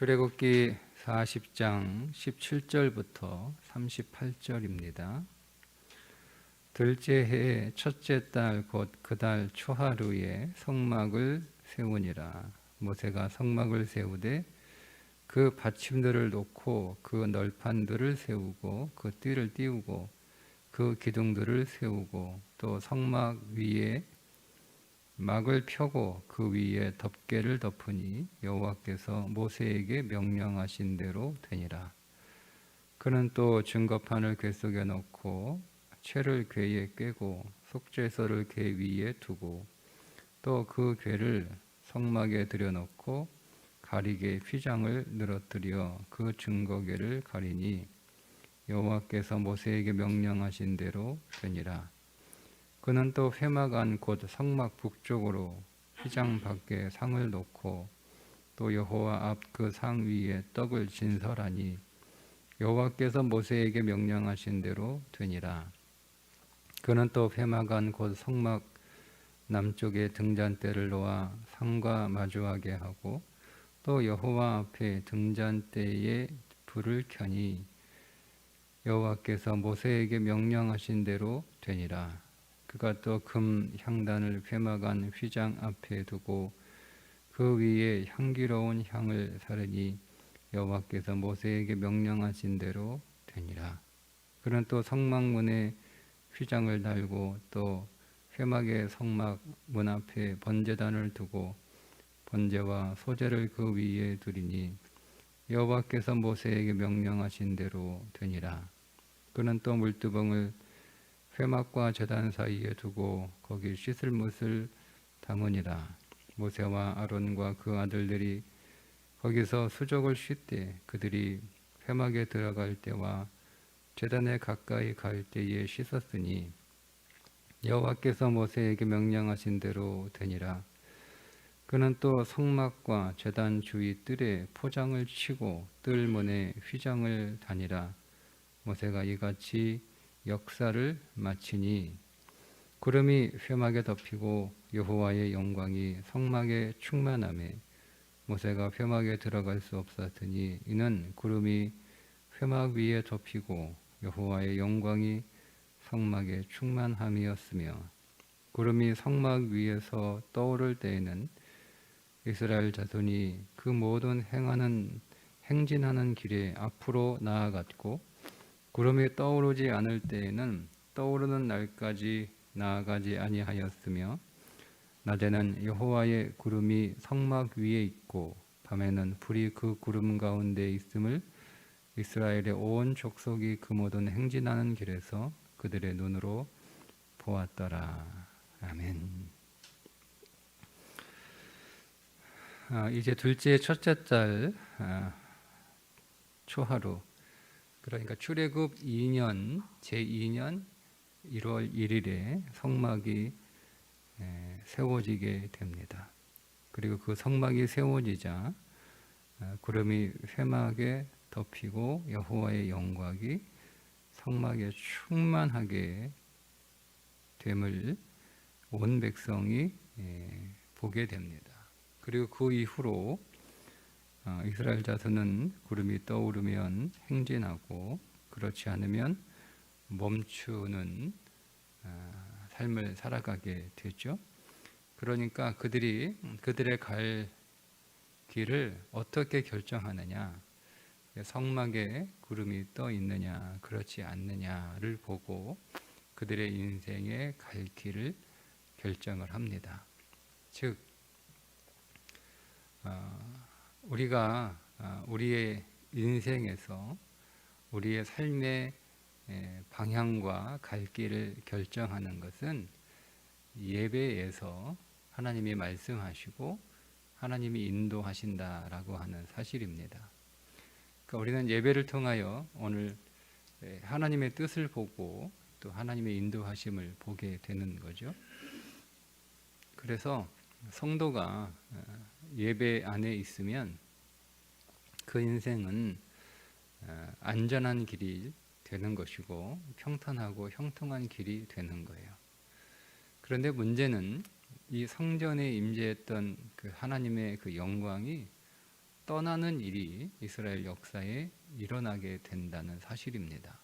출애굽기 40장 17절부터 38절입니다. 들째 해의 첫째 달 곧 그 달 초하루에 성막을 세우니라. 모세가 성막을 세우되 그 받침들을 놓고 그 널판들을 세우고 그 띠를 띄우고 그 기둥들을 세우고 또 성막 위에 막을 펴고 그 위에 덮개를 덮으니 여호와께서 모세에게 명령하신 대로 되니라. 그는 또 증거판을 궤 속에 넣고 채를 궤에 꿰고 속죄소를 궤 위에 두고 또 그 궤를 성막에 들여놓고 가리개 휘장을 늘어뜨려 그 증거궤를 가리니 여호와께서 모세에게 명령하신 대로 되니라. 그는 또 회막 안 곧 성막 북쪽으로 휘장 밖에 상을 놓고 또 여호와 앞 그 상 위에 떡을 진설하니 여호와께서 모세에게 명령하신 대로 되니라. 그는 또 회막 안 곧 성막 남쪽에 등잔대를 놓아 상과 마주하게 하고 또 여호와 앞에 등잔대에 불을 켜니 여호와께서 모세에게 명령하신 대로 되니라. 그가 또 금 향단을 회막 안 휘장 앞에 두고 그 위에 향기로운 향을 사르니 여호와께서 모세에게 명령하신 대로 되니라. 그는 또 성막문에 휘장을 달고 또 회막의 성막 문 앞에 번제단을 두고 번제와 소제를 그 위에 두리니 여호와께서 모세에게 명령하신 대로 되니라. 그는 또 물두멍을 회막과 제단 사이에 두고 거기 씻을 못을 담으니라. 모세와 아론과 그 아들들이 거기서 수족을 씻되 그들이 회막에 들어갈 때와 제단에 가까이 갈 때에 씻었으니 여호와께서 모세에게 명령하신 대로 되니라. 그는 또 성막과 제단 주위 뜰에 포장을 치고 뜰문에 휘장을 다니라. 모세가 이같이 역사를 마치니 구름이 회막에 덮이고 여호와의 영광이 성막에 충만하매 모세가 회막에 들어갈 수 없었으니 이는 구름이 회막 위에 덮이고 여호와의 영광이 성막에 충만함이었으며 구름이 성막 위에서 떠오를 때에는 이스라엘 자손이 그 모든 행진하는 길에 앞으로 나아갔고 구름이 떠오르지 않을 때에는 떠오르는 날까지 나아가지 아니하였으며 낮에는 여호와의 구름이 성막 위에 있고 밤에는 불이 그 구름 가운데 있음을 이스라엘의 온 족속이 그 모든 행진하는 길에서 그들의 눈으로 보았더라. 아멘. 이제 둘째 첫째 달 초하루, 그러니까 출애굽 2년 제2년 1월 1일에 성막이 세워지게 됩니다. 그리고 그 성막이 세워지자 구름이 회막에 덮이고 여호와의 영광이 성막에 충만하게 됨을 온 백성이 보게 됩니다. 그리고 그 이후로 이스라엘 자손은 구름이 떠오르면 행진하고 그렇지 않으면 멈추는 삶을 살아가게 되죠. 그러니까 그들의 갈 길을 어떻게 결정하느냐, 성막에 구름이 떠 있느냐 그렇지 않느냐를 보고 그들의 인생의 갈 길을 결정을 합니다. 즉 우리가 우리의 인생에서 우리의 삶의 방향과 갈 길을 결정하는 것은 예배에서 하나님이 말씀하시고 하나님이 인도하신다라고 하는 사실입니다. 그러니까 우리는 예배를 통하여 오늘 하나님의 뜻을 보고 또 하나님의 인도하심을 보게 되는 거죠. 그래서 성도가 예배 안에 있으면 그 인생은 안전한 길이 되는 것이고 평탄하고 형통한 길이 되는 거예요. 그런데 문제는 이 성전에 임재했던 그 하나님의 그 영광이 떠나는 일이 이스라엘 역사에 일어나게 된다는 사실입니다.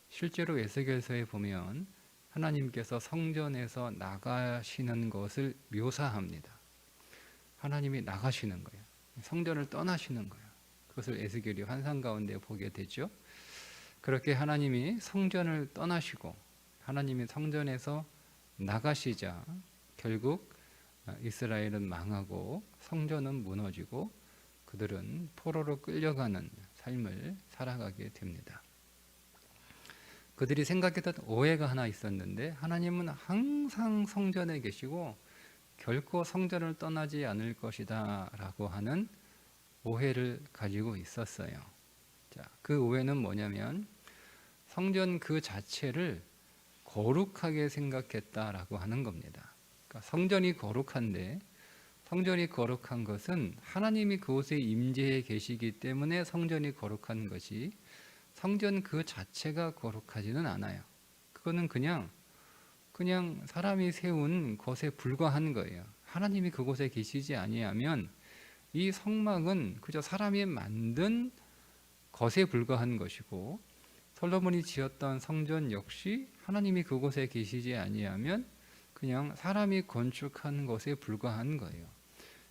실제로 에스겔서에 보면 하나님께서 성전에서 나가시는 것을 묘사합니다. 하나님이 나가시는 거예요. 성전을 떠나시는 거예요. 그것을 에스겔이 환상 가운데 보게 되죠. 그렇게 하나님이 성전을 떠나시고 하나님이 성전에서 나가시자 결국 이스라엘은 망하고 성전은 무너지고 그들은 포로로 끌려가는 삶을 살아가게 됩니다. 그들이 생각했던 오해가 하나 있었는데 하나님은 항상 성전에 계시고 결코 성전을 떠나지 않을 것이다 라고 하는 오해를 가지고 있었어요. 자, 그 오해는 뭐냐면 성전 그 자체를 거룩하게 생각했다라고 하는 겁니다. 그러니까 성전이 거룩한데 성전이 거룩한 것은 하나님이 그곳에 임재해 계시기 때문에 성전이 거룩한 것이 성전 그 자체가 거룩하지는 않아요. 그거는 그냥 사람이 세운 것에 불과한 거예요. 하나님이 그곳에 계시지 아니하면 이 성막은 그저 사람이 만든 것에 불과한 것이고 솔로몬이 지었던 성전 역시 하나님이 그곳에 계시지 아니하면 그냥 사람이 건축한 것에 불과한 거예요.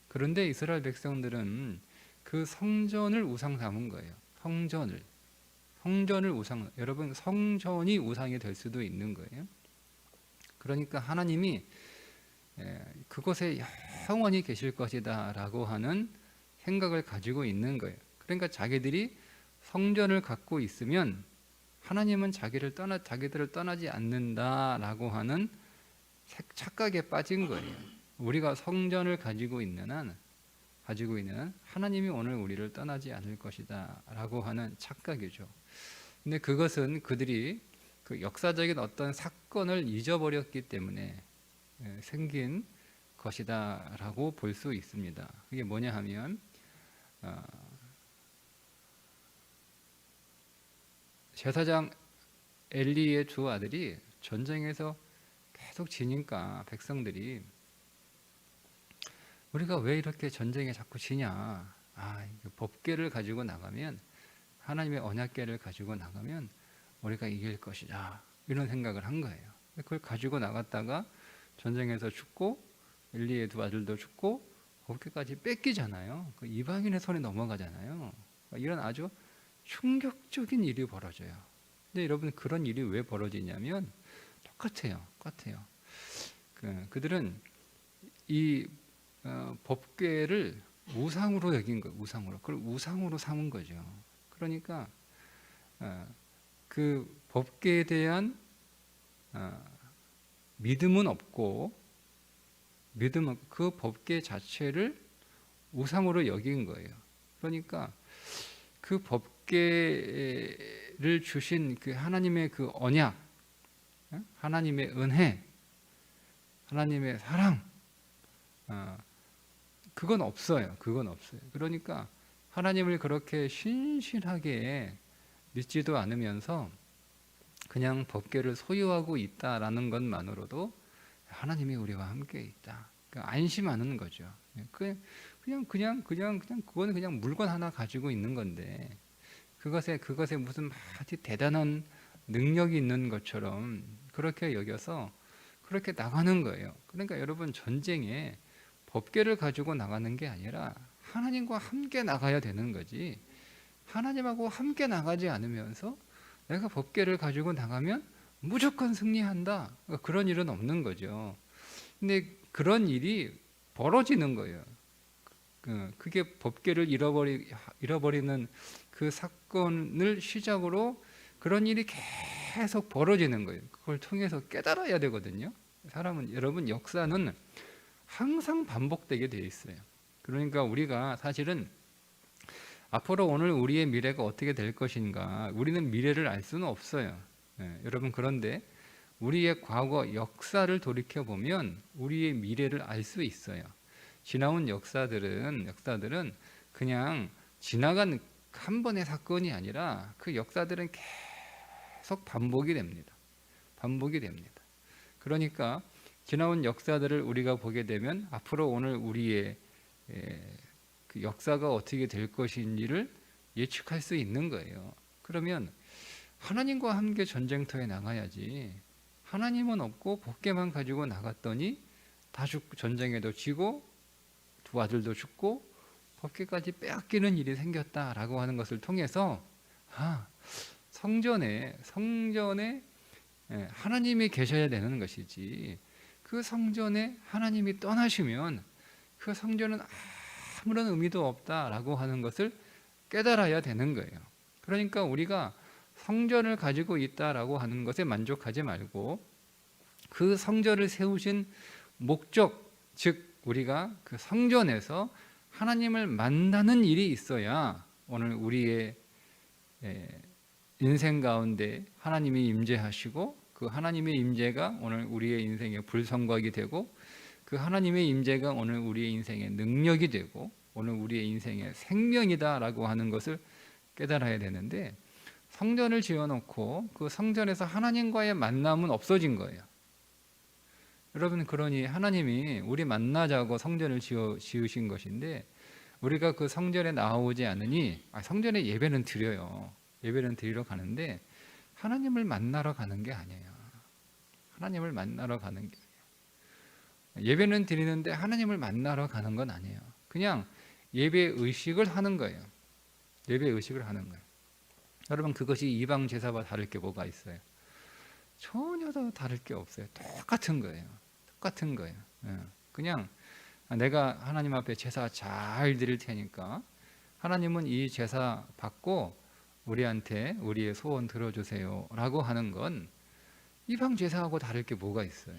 그런데 이스라엘 백성들은 그 성전을 우상 삼은 거예요. 성전을 우상. 여러분 성전이 우상이 될 수도 있는 거예요. 그러니까 하나님이 그곳에 영원히 계실 것이다 라고 하는 생각을 가지고 있는 거예요. 그러니까 자기들이 성전을 갖고 있으면 하나님은 자기들을 떠나지 않는다라고 하는 착각에 빠진 거예요. 우리가 성전을 가지고 있는 한 하나님이 오늘 우리를 떠나지 않을 것이다라고 하는 착각이죠. 근데 그것은 그들이 그 역사적인 어떤 사건을 잊어버렸기 때문에 생긴 것이다라고 볼 수 있습니다. 그게 뭐냐 하면 제사장 엘리의 두 아들이 전쟁에서 계속 지니까 백성들이 우리가 왜 이렇게 전쟁에 자꾸 지냐? 법궤를 가지고 나가면 하나님의 언약궤를 가지고 나가면 우리가 이길 것이다. 이런 생각을 한 거예요. 그걸 가지고 나갔다가 전쟁에서 죽고 엘리의 두 아들도 죽고 법궤까지 뺏기잖아요. 그 이방인의 손에 넘어가잖아요. 이런 아주 충격적인 일이 벌어져요. 근데 여러분 그런 일이 왜 벌어지냐면 똑같아요. 그들은 이 법궤를 우상으로 여긴 거예요. 그걸 우상으로 삼은 거죠. 그러니까 그 법궤에 대한 믿음은 없고 그 법궤 자체를 우상으로 여긴 거예요. 그러니까 그 법궤를 주신 그 하나님의 그 언약, 하나님의 은혜, 하나님의 사랑, 그건 없어요. 그러니까 하나님을 그렇게 신실하게 믿지도 않으면서 그냥 법궤를 소유하고 있다라는 것만으로도 하나님이 우리와 함께 있다. 그러니까 안심하는 거죠. 그거는 그냥 물건 하나 가지고 있는 건데 그것에 무슨 아주 대단한 능력이 있는 것처럼 그렇게 여겨서 그렇게 나가는 거예요. 그러니까 여러분 전쟁에 법궤를 가지고 나가는 게 아니라 하나님과 함께 나가야 되는 거지. 하나님하고 함께 나가지 않으면서 내가 법궤를 가지고 나가면 무조건 승리한다. 그런 일은 없는 거죠. 근데 그런 일이 벌어지는 거예요. 그게 법궤를 잃어버리는 그 사건을 시작으로 그런 일이 계속 벌어지는 거예요. 그걸 통해서 깨달아야 되거든요. 여러분 역사는 항상 반복되게 되어 있어요. 그러니까 우리가 사실은 앞으로 오늘 우리의 미래가 어떻게 될 것인가 우리는 미래를 알 수는 없어요. 여러분 그런데 우리의 과거 역사를 돌이켜보면 우리의 미래를 알 수 있어요. 지나온 역사들은 그냥 지나간 한 번의 사건이 아니라 그 역사들은 계속 반복이 됩니다. 그러니까 지나온 역사들을 우리가 보게 되면 앞으로 오늘 우리의 그 역사가 어떻게 될 것인지를 예측할 수 있는 거예요. 그러면 하나님과 함께 전쟁터에 나가야지, 하나님은 없고 법궤만 가지고 나갔더니 다 전쟁에도 지고 두 아들도 죽고 법궤까지 빼앗기는 일이 생겼다라고 하는 것을 통해서 성전에 하나님이 계셔야 되는 것이지, 그 성전에 하나님이 떠나시면 그 성전은 아무런 의미도 없다라고 하는 것을 깨달아야 되는 거예요. 그러니까 우리가 성전을 가지고 있다라고 하는 것에 만족하지 말고 그 성전을 세우신 목적, 즉 우리가 그 성전에서 하나님을 만나는 일이 있어야 오늘 우리의 인생 가운데 하나님이 임재하시고, 그 하나님의 임재가 오늘 우리의 인생의 불성곽이 되고, 그 하나님의 임재가 오늘 우리의 인생의 능력이 되고 오늘 우리의 인생의 생명이다라고 하는 것을 깨달아야 되는데, 성전을 지어놓고 그 성전에서 하나님과의 만남은 없어진 거예요. 여러분, 그러니 하나님이 우리 만나자고 성전을 지으신 것인데 우리가 그 성전에 나오지 않으니, 성전에 예배는 드려요. 예배는 드리러 가는데 하나님을 만나러 가는 게 아니에요. 하나님을 만나러 가는 게 아니에요. 예배는 드리는데 하나님을 만나러 가는 건 아니에요. 그냥 예배 의식을 하는 거예요. 예배 의식을 하는 거예요. 여러분, 그것이 이방 제사와 다를 게 뭐가 있어요? 전혀 다 다를 게 없어요. 똑같은 거예요. 똑같은 거예요. 그냥 내가 하나님 앞에 제사 잘 드릴 테니까 하나님은 이 제사 받고 우리한테 우리의 소원 들어주세요 라고 하는 건 이방 제사하고 다를 게 뭐가 있어요?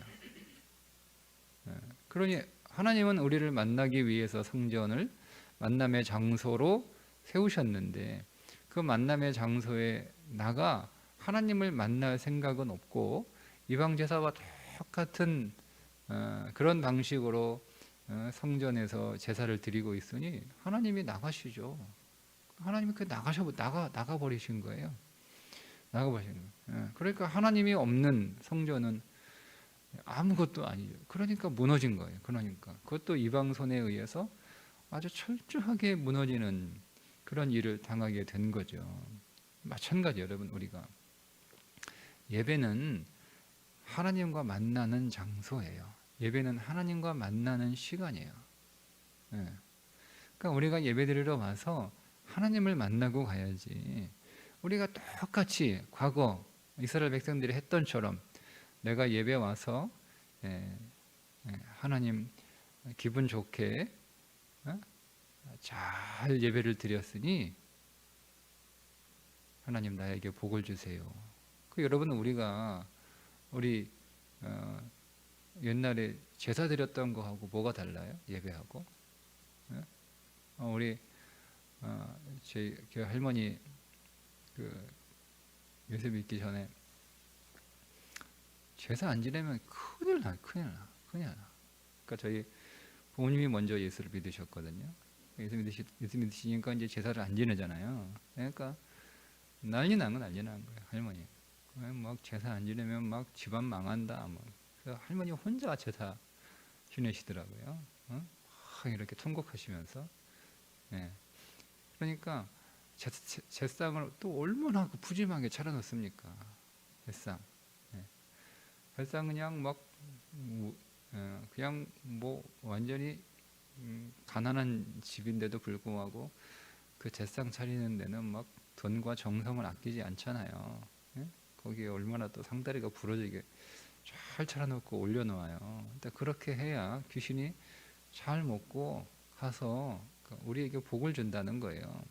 그러니 하나님은 우리를 만나기 위해서 성전을 만남의 장소로 세우셨는데, 그 만남의 장소에 나가 하나님을 만날 생각은 없고 이방 제사와 똑같은 그런 방식으로 성전에서 제사를 드리고 있으니 하나님이 나가시죠. 하나님이 나가 버리신 거예요. 나가 버리신 거예요. 그러니까 하나님이 없는 성전은 아무것도 아니죠. 그러니까 무너진 거예요. 그러니까 그것도 이방 손에 의해서 아주 철저하게 무너지는 그런 일을 당하게 된 거죠. 마찬가지, 여러분, 우리가 예배는 하나님과 만나는 장소예요. 예배는 하나님과 만나는 시간이에요. 그러니까 우리가 예배드리러 와서 하나님을 만나고 가야지, 우리가 똑같이 과거 이스라엘 백성들이 했던처럼 내가 예배 와서 하나님 기분 좋게 잘 예배를 드렸으니 하나님 나에게 복을 주세요. 여러분, 우리 옛날에 제사 드렸던 거하고 뭐가 달라요? 예배하고? 우리 제 할머니 예수 믿기 전에 제사 안 지내면 큰일 나. 그러니까 저희 부모님이 먼저 예수를 믿으셨거든요. 예수 믿으시니까 이제 제사를 안 지내잖아요. 그러니까 난리 난 거예요, 할머니. 막 제사 안 지내면 막 집안 망한다. 그래서 할머니 혼자 제사 지내시더라고요. 막 이렇게 통곡하시면서. 그러니까 제상을 또 얼마나 푸짐하게 차려놓습니까? 제상 그냥 막 그냥 뭐 완전히 가난한 집인데도 불구하고 그 제상 차리는 데는 막 돈과 정성을 아끼지 않잖아요. 거기에 얼마나 또 상다리가 부러지게 잘 차려놓고 올려놓아요. 근데 그렇게 해야 귀신이 잘 먹고 가서 우리에게 복을 준다는 거예요.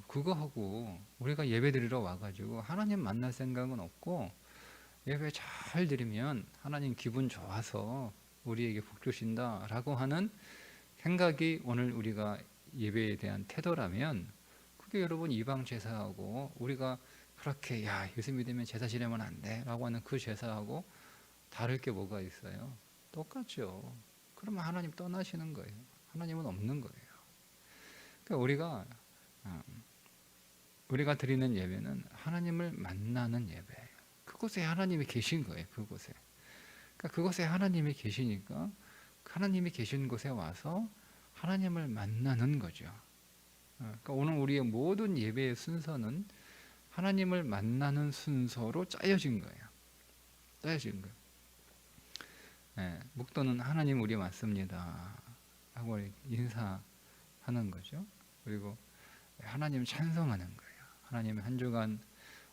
그거 하고 우리가 예배 드리러 와가지고 하나님 만날 생각은 없고 예배 잘 드리면 하나님 기분 좋아서 우리에게 복 주신다라고 하는 생각이 오늘 우리가 예배에 대한 태도라면, 그게 여러분 이방 제사하고 우리가 그렇게 예수 믿으면 제사 지내면 안 돼 라고 하는 그 제사하고 다를 게 뭐가 있어요? 똑같죠. 그러면 하나님 떠나시는 거예요. 하나님은 없는 거예요. 그러니까 우리가 드리는 예배는 하나님을 만나는 예배예요. 그곳에 하나님이 계신 거예요. 그곳에 하나님이 계시니까 하나님이 계신 곳에 와서 하나님을 만나는 거죠. 그러니까 오늘 우리의 모든 예배의 순서는 하나님을 만나는 순서로 짜여진 거예요. 짜여진 거예요. 목도는 하나님 우리 맞습니다 하고 인사하는 거죠. 그리고 하나님 찬송하는 거예요. 하나님의 한 주간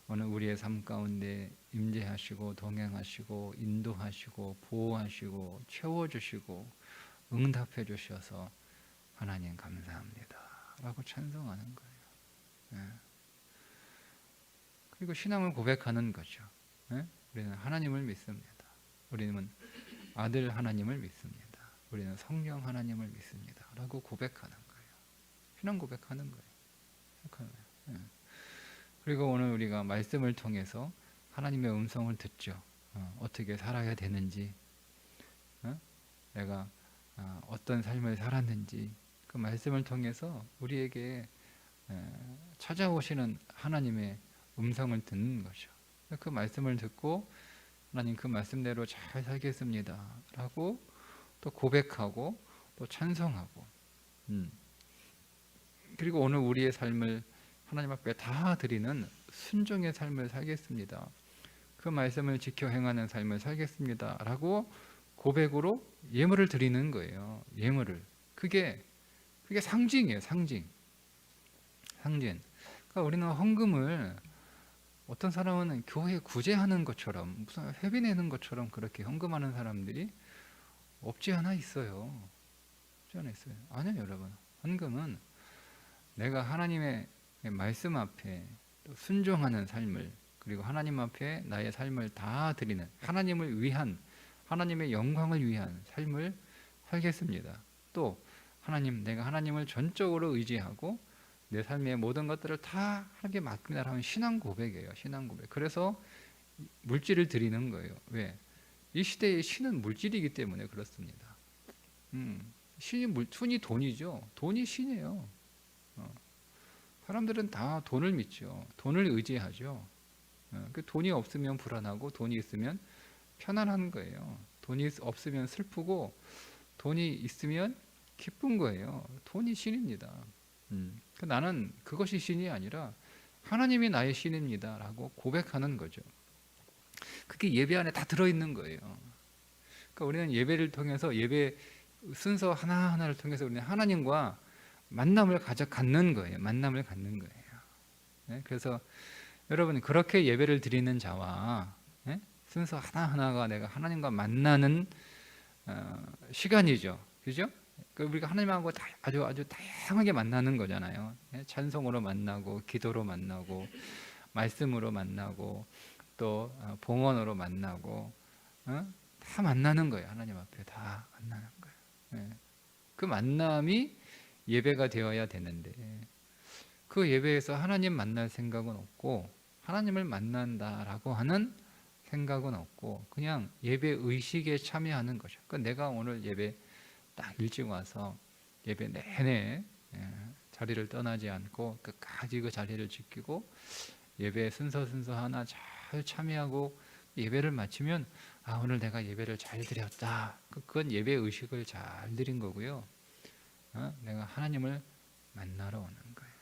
오늘 우리의 삶 가운데 임재하시고 동행하시고 인도하시고 보호하시고 채워주시고 응답해 주셔서 하나님 감사합니다 라고 찬송하는 거예요. 그리고 신앙을 고백하는 거죠. 우리는 하나님을 믿습니다. 우리는 아들 하나님을 믿습니다. 우리는 성령 하나님을 믿습니다 라고 고백하는 거예요. 신앙 고백하는 거예요. 그리고 오늘 우리가 말씀을 통해서 하나님의 음성을 듣죠. 어떻게 살아야 되는지, 내가 어떤 삶을 살았는지 그 말씀을 통해서 우리에게 찾아오시는 하나님의 음성을 듣는 거죠. 그 말씀을 듣고 하나님 그 말씀대로 잘 살겠습니다 라고 또 고백하고 또 찬송하고, 그리고 오늘 우리의 삶을 하나님 앞에 다 드리는 순종의 삶을 살겠습니다, 그 말씀을 지켜 행하는 삶을 살겠습니다 라고 고백으로 예물을 드리는 거예요. 예물을. 그게 상징이에요. 상징. 그러니까 우리는 헌금을 어떤 사람은 교회 구제하는 것처럼 무슨 회비 내는 것처럼 그렇게 헌금하는 사람들이 없지 않아 있어요. 없지 않아 있어요. 아니요, 여러분. 헌금은 내가 하나님의 말씀 앞에 또 순종하는 삶을, 그리고 하나님 앞에 나의 삶을 다 드리는, 하나님을 위한, 하나님의 영광을 위한 삶을 살겠습니다. 또 하나님, 내가 하나님을 전적으로 의지하고 내 삶의 모든 것들을 다 하나님께 맡기다라는 신앙 고백이에요. 신앙 고백. 그래서 물질을 드리는 거예요. 왜? 이 시대의 신은 물질이기 때문에 그렇습니다. 신이 돈이죠. 돈이 신이에요. 사람들은 다 돈을 믿죠. 돈을 의지하죠. 그 돈이 없으면 불안하고 돈이 있으면 편안한 거예요. 돈이 없으면 슬프고 돈이 있으면 기쁜 거예요. 돈이 신입니다. 나는 그것이 신이 아니라 하나님이 나의 신입니다 라고 고백하는 거죠. 그게 예배 안에 다 들어있는 거예요. 그러니까 우리는 예배를 통해서, 예배 순서 하나하나를 통해서 우리는 하나님과 만남을 갖는 거예요. 만남을 갖는 거예요. 그래서 여러분, 그렇게 예배를 드리는 자와 순서 하나하나가 내가 하나님과 만나는 시간이죠. 그죠? 우리가 하나님하고 아주 다양하게 만나는 거잖아요. 찬송으로 만나고, 기도로 만나고, 말씀으로 만나고, 또 봉헌으로 만나고, 다 만나는 거예요. 하나님 앞에 다 만나는 거예요. 그 만남이 예배가 되어야 되는데, 그 예배에서 하나님 만날 생각은 없고, 하나님을 만난다라고 하는 생각은 없고, 그냥 예배 의식에 참여하는 거죠. 그러니까 내가 오늘 예배 딱 일찍 와서 예배 내내 자리를 떠나지 않고 끝까지 그 자리를 지키고 예배 순서 하나 잘 참여하고 예배를 마치면, 오늘 내가 예배를 잘 드렸다. 그건 예배 의식을 잘 드린 거고요. 내가 하나님을 만나러 오는 거예요.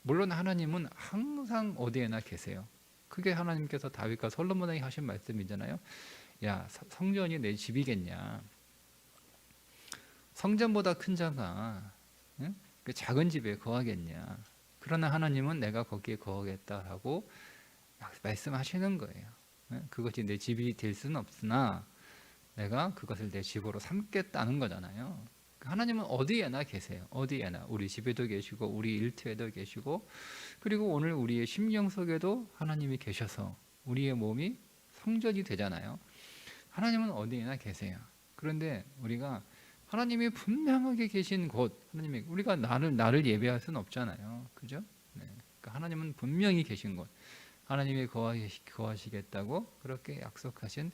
물론 하나님은 항상 어디에나 계세요. 그게 하나님께서 다윗과 솔로몬에게 하신 말씀이잖아요. 야, 성전이 내 집이겠냐? 성전보다 큰 자가 그 작은 집에 거하겠냐? 그러나 하나님은 내가 거기에 거하겠다라고 말씀하시는 거예요. 그것이 내 집이 될 수는 없으나 내가 그것을 내 집으로 삼겠다는 거잖아요. 하나님은 어디에나 계세요. 어디에나. 우리 집에도 계시고 우리 일터에도 계시고, 그리고 오늘 우리의 심령 속에도 하나님이 계셔서 우리의 몸이 성전이 되잖아요. 하나님은 어디에나 계세요. 그런데 우리가 하나님이 분명하게 계신 곳, 하나님이, 우리가 나를 예배할 수는 없잖아요. 그죠? 그러니까 하나님은 분명히 계신 곳, 하나님이 거하시겠다고 그렇게 약속하신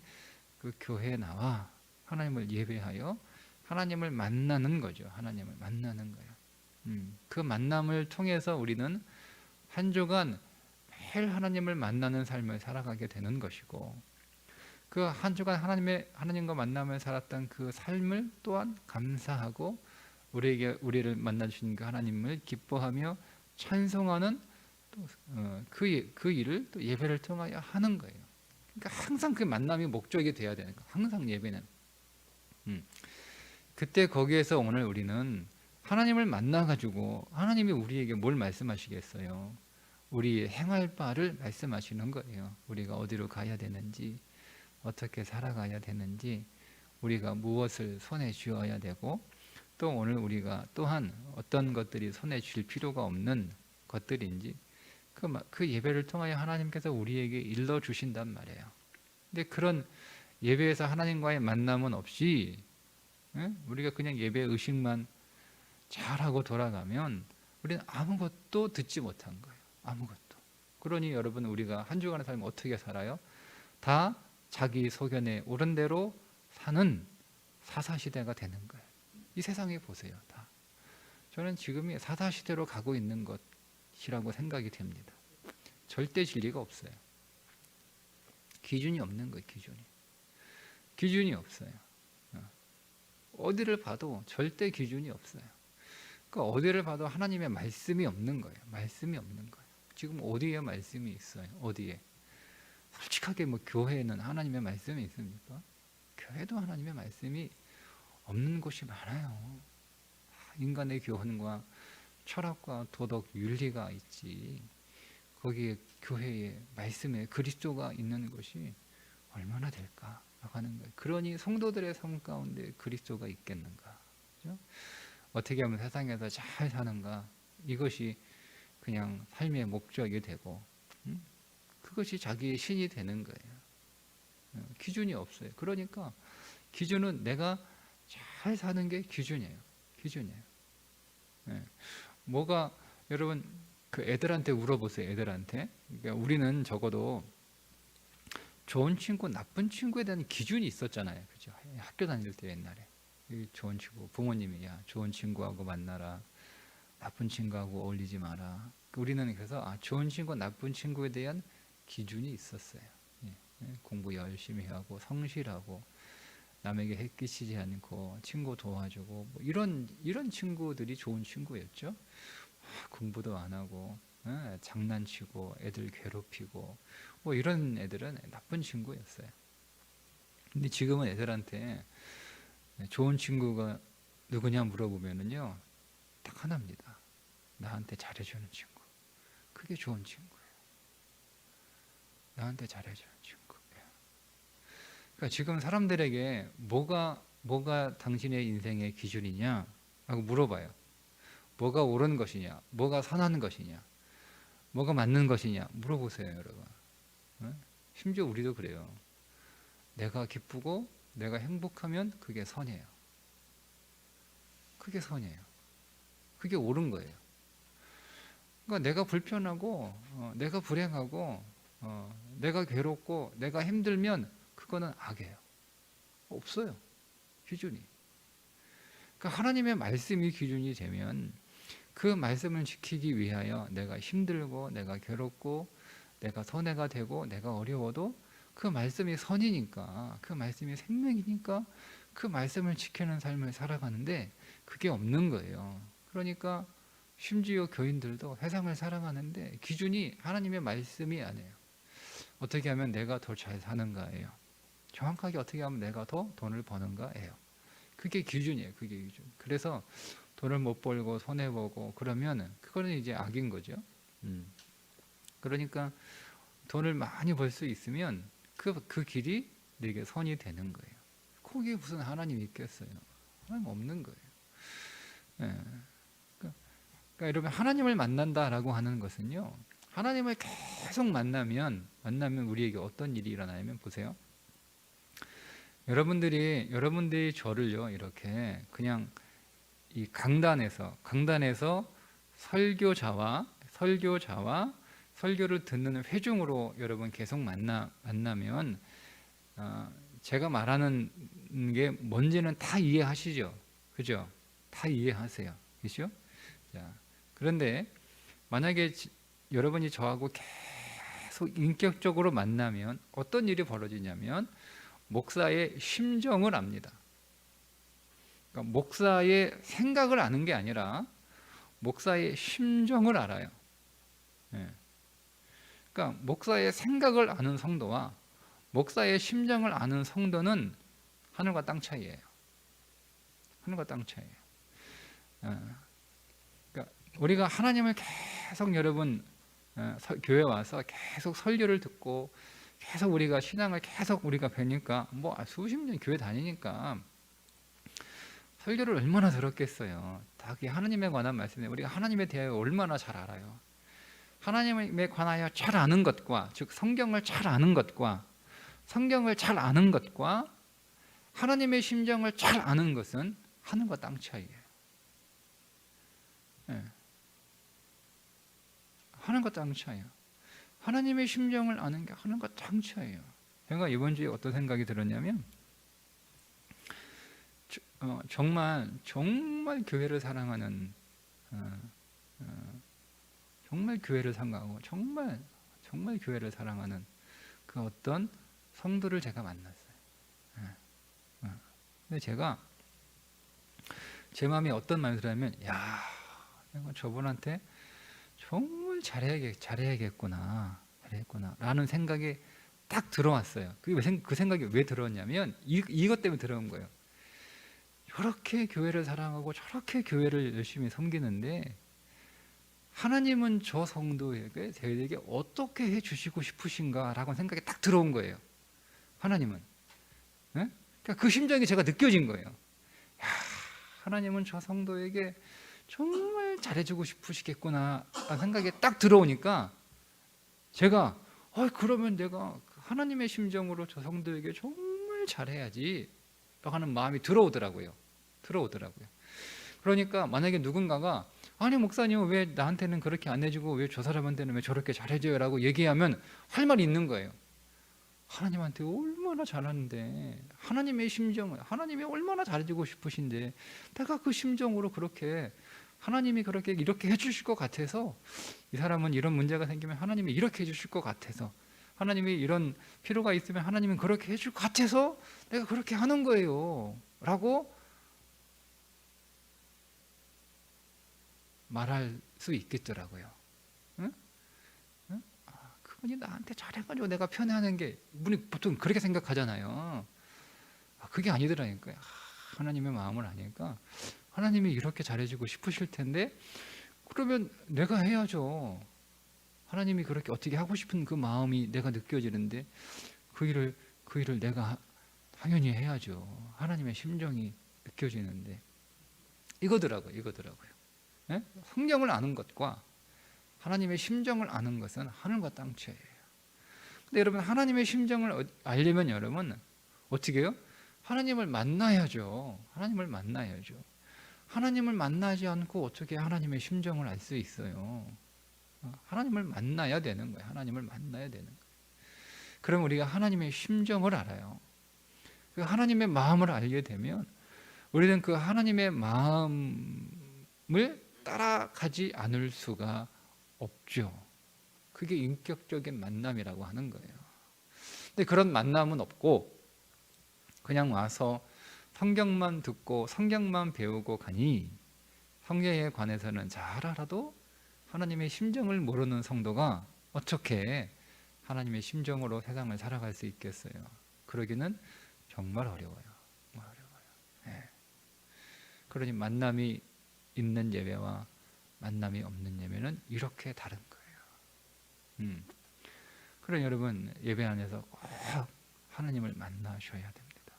그 교회에 나와 하나님을 예배하여 하나님을 만나는 거죠. 하나님을 만나는 거예요. 그 만남을 통해서 우리는 한 주간 매일 하나님을 만나는 삶을 살아가게 되는 것이고, 그 한 주간 하나님과 만남을 살았던 그 삶을 또한 감사하고 우리를 만나 주신 그 하나님을 기뻐하며 찬송하는 또 그 일을 또 예배를 통하여 하는 거예요. 그러니까 항상 그 만남이 목적이 돼야 되는 거. 항상 예배는. 그때 거기에서 오늘 우리는 하나님을 만나 가지고 하나님이 우리에게 뭘 말씀하시겠어요? 우리 행할 바를 말씀하시는 거예요. 우리가 어디로 가야 되는지, 어떻게 살아가야 되는지, 우리가 무엇을 손에 쥐어야 되고, 또 오늘 우리가 또한 어떤 것들이 손에 쥘 필요가 없는 것들인지 그 예배를 통하여 하나님께서 우리에게 일러 주신단 말이에요. 근데 그런 예배에서 하나님과의 만남은 없이 우리가 그냥 예배 의식만 잘하고 돌아가면 우리는 아무것도 듣지 못한 거예요. 아무것도. 그러니 여러분, 우리가 한 주간의 삶을 어떻게 살아요? 다 자기 소견에 옳은 대로 사는 사사시대가 되는 거예요. 이 세상에 보세요. 다. 저는 지금이 사사시대로 가고 있는 것이라고 생각이 됩니다. 절대 진리가 없어요. 기준이 없는 거예요. 기준이 없어요. 어디를 봐도 절대 기준이 없어요. 그러니까 어디를 봐도 하나님의 말씀이 없는 거예요. 말씀이 없는 거예요. 지금 어디에 말씀이 있어요? 어디에? 솔직하게 교회에는 하나님의 말씀이 있습니까? 교회도 하나님의 말씀이 없는 곳이 많아요. 인간의 교훈과 철학과 도덕, 윤리가 있지. 거기에 교회에 말씀에 그리스도가 있는 것이 얼마나 될까 하는 거예요. 그러니 성도들의 삶 가운데 그리스도가 있겠는가? 그렇죠? 어떻게 하면 세상에서 잘 사는가? 이것이 그냥 삶의 목적이 되고, 그것이 자기의 신이 되는 거예요. 기준이 없어요. 그러니까 기준은 내가 잘 사는 게 기준이에요. 뭐가, 여러분, 그 애들한테 물어보세요. 애들한테. 그러니까 우리는 적어도 좋은 친구, 나쁜 친구에 대한 기준이 있었잖아요. 그죠? 학교 다닐 때 옛날에. 좋은 친구, 부모님이 야, 좋은 친구하고 만나라. 나쁜 친구하고 어울리지 마라. 우리는 그래서 좋은 친구, 나쁜 친구에 대한 기준이 있었어요. 공부 열심히 하고 성실하고 남에게 해끼치지 않고 친구 도와주고 이런 친구들이 좋은 친구였죠. 공부도 안 하고 장난치고 애들 괴롭히고 이런 애들은 나쁜 친구였어요. 근데 지금은 애들한테 좋은 친구가 누구냐 물어보면은요, 딱 하나입니다. 나한테 잘해주는 친구. 그게 좋은 친구예요. 나한테 잘해주는 친구. 그러니까 지금 사람들에게 뭐가 당신의 인생의 기준이냐 하고 물어봐요. 뭐가 옳은 것이냐, 뭐가 선한 것이냐, 뭐가 맞는 것이냐 물어보세요, 여러분. 심지어 우리도 그래요. 내가 기쁘고 내가 행복하면 그게 선이에요. 그게 선이에요. 그게 옳은 거예요. 그러니까 내가 불편하고 내가 불행하고 내가 괴롭고 내가 힘들면 그거는 악이에요. 없어요. 기준이. 그러니까 하나님의 말씀이 기준이 되면 그 말씀을 지키기 위하여 내가 힘들고 내가 괴롭고 내가 손해가 되고 내가 어려워도 그 말씀이 선이니까, 그 말씀이 생명이니까 그 말씀을 지키는 삶을 살아가는데 그게 없는 거예요. 그러니까 심지어 교인들도 세상을 살아가는데 기준이 하나님의 말씀이 아니에요. 어떻게 하면 내가 더 잘 사는가예요. 정확하게 어떻게 하면 내가 더 돈을 버는가예요. 그게 기준이에요. 그게 기준. 그래서 돈을 못 벌고 손해보고 그러면 그거는 이제 악인 거죠. 그러니까 돈을 많이 벌 수 있으면 그 길이 내게 선이 되는 거예요. 거기에 무슨 하나님이 있겠어요? 하나님 없는 거예요. 그러니까 여러분, 하나님을 만난다라고 하는 것은요, 하나님을 계속 만나면 우리에게 어떤 일이 일어나냐면, 보세요. 여러분들이 저를요, 이렇게 그냥 이 강단에서 설교자와 설교를 듣는 회중으로 여러분 계속 만나면 제가 말하는 게 뭔지는 다 이해하시죠? 그죠? 다 이해하세요. 그죠? 자, 그런데 만약에 여러분이 저하고 계속 인격적으로 만나면 어떤 일이 벌어지냐면 목사의 심정을 압니다. 그러니까 목사의 생각을 아는 게 아니라 목사의 심정을 알아요. 예. 그러니까 목사의 생각을 아는 성도와 목사의 심정을 아는 성도는 하늘과 땅 차이예요. 하늘과 땅 차이예요. 그러니까 우리가 하나님을 계속 여러분 교회 와서 계속 설교를 듣고 계속 우리가 신앙을 계속 우리가 배우니까 뭐 수십 년 교회 다니니까 설교를 얼마나 들었겠어요. 다 그게 하나님에 관한 말씀에 우리가 하나님에 대하여 얼마나 잘 알아요. 하나님에 관하여 잘 아는 것과 즉 성경을 잘 아는 것과 성경을 잘 아는 것과 하나님의 심정을 잘 아는 것은 하늘과 땅 차이예요. 네. 하늘과 땅 차이예요. 하나님의 심정을 아는 게 하늘과 땅 차이예요. 제가 이번 주에 어떤 생각이 들었냐면 정말 교회를 사랑하는 정말 교회를 사랑하고 정말 교회를 사랑하는 그 어떤 성도를 제가 만났어요. 근데 제가 제 마음에 어떤 마음이 들냐면 야, 내가 저분한테 정말 잘해야겠구나 라는 생각이 딱 들어왔어요. 그 생각이 왜 들어왔냐면 이것 때문에 들어온 거예요. 저렇게 교회를 사랑하고 저렇게 교회를 열심히 섬기는데 하나님은 저 성도에게 저에게 어떻게 해주시고 싶으신가 라고 생각이 딱 들어온 거예요. 하나님은 그러니까 그 심정이 제가 느껴진 거예요. 야, 하나님은 저 성도에게 정말 잘해주고 싶으시겠구나 라는 생각이 딱 들어오니까 제가 그러면 내가 하나님의 심정으로 저 성도에게 정말 잘해야지 라고 하는 마음이 들어오더라고요. 그러니까 만약에 누군가가 아니 목사님 왜 나한테는 그렇게 안 해주고 왜 저 사람한테는 왜 저렇게 잘해줘요 라고 얘기하면 할 말이 있는 거예요. 하나님한테 얼마나 잘하는데 하나님의 심정을 하나님이 얼마나 잘해주고 싶으신데 내가 그 심정으로 그렇게 하나님이 그렇게 이렇게 해주실 것 같아서 이 사람은 이런 문제가 생기면 하나님이 이렇게 해주실 것 같아서 하나님이 이런 필요가 있으면 하나님은 그렇게 해줄 것 같아서 내가 그렇게 하는 거예요 라고 말할 수 있겠더라고요. 응? 그분이 나한테 잘해가지고 내가 편애하는 게 우리 보통 그렇게 생각하잖아요. 그게 아니더라니까요. 하나님의 마음을 아니까 하나님이 이렇게 잘해주고 싶으실 텐데 그러면 내가 해야죠. 하나님이 그렇게 어떻게 하고 싶은 그 마음이 내가 느껴지는데 그 일을 내가 당연히 해야죠. 하나님의 심정이 느껴지는데 이거더라고요. 네? 성경을 아는 것과 하나님의 심정을 아는 것은 하늘과 땅 차이예요. 근데 여러분 하나님의 심정을 알려면 여러분 어떻게 해요? 하나님을 만나야죠. 하나님을 만나지 않고 어떻게 하나님의 심정을 알 수 있어요? 하나님을 만나야 되는 거예요. 그럼 우리가 하나님의 심정을 알아요. 그 하나님의 마음을 알게 되면 우리는 그 하나님의 마음을 따라가지 않을 수가 없죠. 그게 인격적인 만남이라고 하는 거예요. 근데 그런 만남은 없고 그냥 와서 성경만 듣고 성경만 배우고 가니 성경에 관해서는 잘 알아도 하나님의 심정을 모르는 성도가 어떻게 하나님의 심정으로 세상을 살아갈 수 있겠어요? 그러기는 정말 어려워요. 네. 그러니 만남이 있는 예배와 만남이 없는 예배는 이렇게 다른 거예요. 그러니 여러분 예배 안에서 꼭 하나님을 만나셔야 됩니다.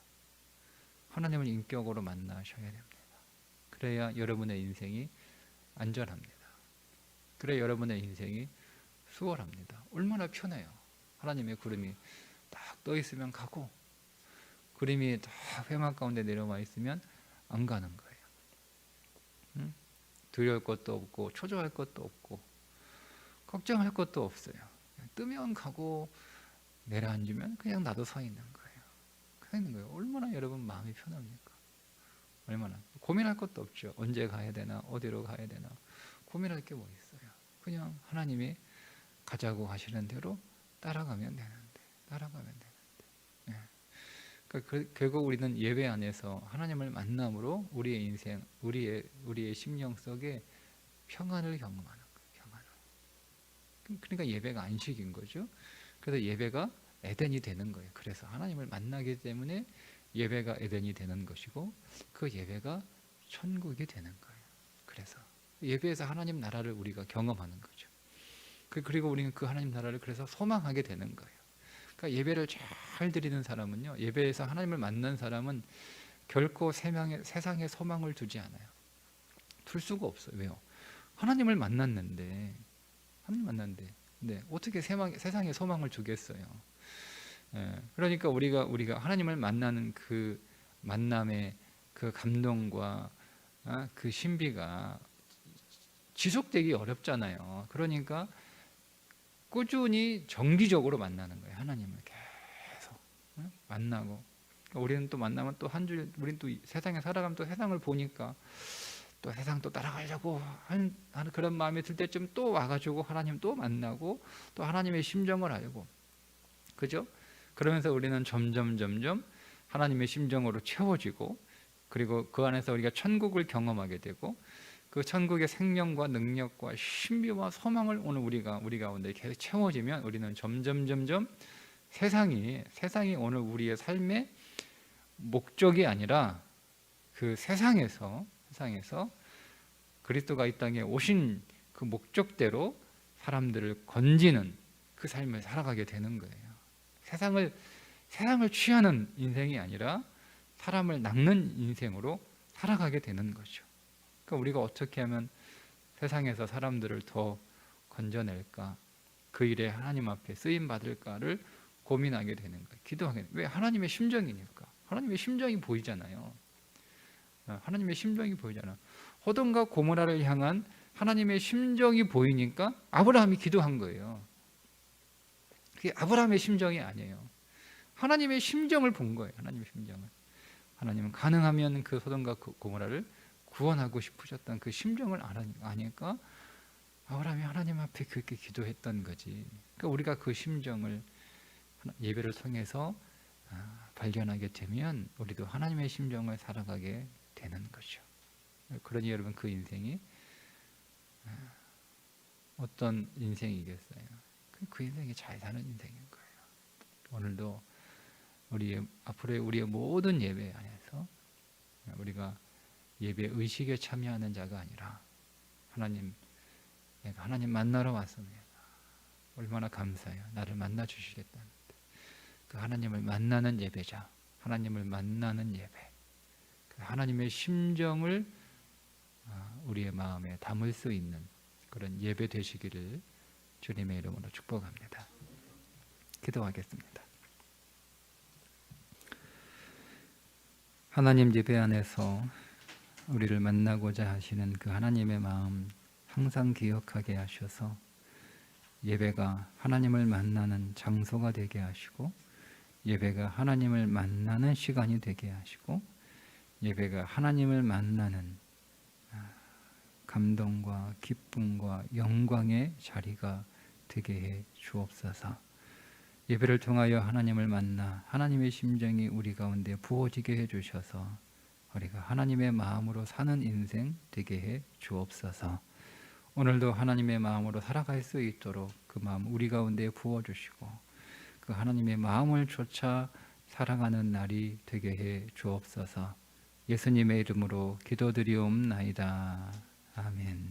하나님을 인격으로 만나셔야 됩니다. 그래야 여러분의 인생이 안전합니다. 그래야 여러분의 인생이 수월합니다. 얼마나 편해요. 하나님의 구름이 딱 떠 있으면 가고 구름이 딱 회막 가운데 내려와 있으면 안 가는 거예요. 두려울 것도 없고 초조할 것도 없고 걱정할 것도 없어요. 뜨면 가고 내려앉으면 그냥 나도 서 있는 거예요. 얼마나 여러분 마음이 편합니까? 얼마나 고민할 것도 없죠. 언제 가야 되나 어디로 가야 되나 고민할 게 뭐 있어요. 그냥 하나님이 가자고 하시는 대로 따라가면 되는데 네. 그러니까 결국 우리는 예배 안에서 하나님을 만남으로 우리의 인생, 우리의 심령 속에 평안을 경험하는 거예요. 평안을. 그러니까 예배가 안식인 거죠. 그래서 예배가 에덴이 되는 거예요. 그래서 하나님을 만나기 때문에 예배가 에덴이 되는 것이고 그 예배가 천국이 되는 거예요. 그래서 예배에서 하나님 나라를 우리가 경험하는 거죠. 그리고 우리는 그 하나님 나라를 그래서 소망하게 되는 거예요. 그러니까 예배를 잘 드리는 사람은요, 예배에서 하나님을 만난 사람은 결코 세상에 소망을 두지 않아요. 둘 수가 없어요. 왜요? 하나님을 만났는데, 네, 어떻게 세상에 소망을 두겠어요? 그러니까 우리가 하나님을 만나는 그 만남의 그 감동과 그 신비가 지속되기 어렵잖아요. 그러니까 꾸준히 정기적으로 만나는 거예요. 하나님을 계속 만나고, 그러니까 우리는 또 만나면 또 한 줄, 우리는 또 세상에 살아가면 또 세상을 보니까 또 세상 또 따라가려고 하는 그런 마음이 들 때쯤 또 와가지고 하나님 또 만나고 또 하나님의 심정을 알고, 그죠? 그러면서 우리는 점점 하나님의 심정으로 채워지고, 그리고 그 안에서 우리가 천국을 경험하게 되고, 그 천국의 생명과 능력과 신비와 소망을 오늘 우리 가운데 계속 채워지면 우리는 점점 세상이 오늘 우리의 삶의 목적이 아니라 그 세상에서 그리스도가 이 땅에 오신 그 목적대로 사람들을 건지는 그 삶을 살아가게 되는 거예요. 세상을 취하는 인생이 아니라 사람을 낚는 인생으로 살아가게 되는 거죠. 그러니까 우리가 어떻게 하면 세상에서 사람들을 더 건져낼까, 그 일에 하나님 앞에 쓰임 받을까를 고민하게 되는 거예요. 기도하게. 왜? 하나님의 심정이니까. 하나님의 심정이 보이잖아요. 하나님의 심정이 보이잖아. 소돔과 고모라를 향한 하나님의 심정이 보이니까 아브라함이 기도한 거예요. 그게 아브라함의 심정이 아니에요. 하나님의 심정을 본 거예요. 하나님의 심정을. 하나님은 가능하면 그 소돔과 고모라를 구원하고 싶으셨던 그 심정을 아니까 아브라함이 하나님 앞에 그렇게 기도했던 거지. 그러니까 우리가 그 심정을 예배를 통해서 발견하게 되면 우리도 하나님의 심정을 살아가게 되는 거죠. 그러니 여러분, 그 인생이 어떤 인생이겠어요? 그 인생이 잘 사는 인생인 거예요. 오늘도 앞으로의 우리의 모든 예배 안에서 우리가 예배 의식에 참여하는 자가 아니라 내가 하나님 만나러 왔습니다. 얼마나 감사해요. 나를 만나 주시겠다는데. 그 하나님을 만나는 예배자, 하나님을 만나는 예배, 그 하나님의 심정을 우리의 마음에 담을 수 있는 그런 예배 되시기를 주님의 이름으로 축복합니다. 기도하겠습니다. 하나님 예배 안에서 우리를 만나고자 하시는 그 하나님의 마음 항상 기억하게 하셔서 예배가 하나님을 만나는 장소가 되게 하시고, 예배가 하나님을 만나는 시간이 되게 하시고, 예배가 하나님을 만나는 감동과 기쁨과 영광의 자리가 되게 해 주옵소서. 예배를 통하여 하나님을 만나 하나님의 심정이 우리 가운데 부어지게 해 주셔서 우리가 하나님의 마음으로 사는 인생 되게 해 주옵소서. 오늘도 하나님의 마음으로 살아갈 수 있도록 그 마음 우리 가운데 부어주시고, 그 하나님의 마음을 쫓아 살아가는 날이 되게 해 주옵소서. 예수님의 이름으로 기도드리옵나이다. 아멘.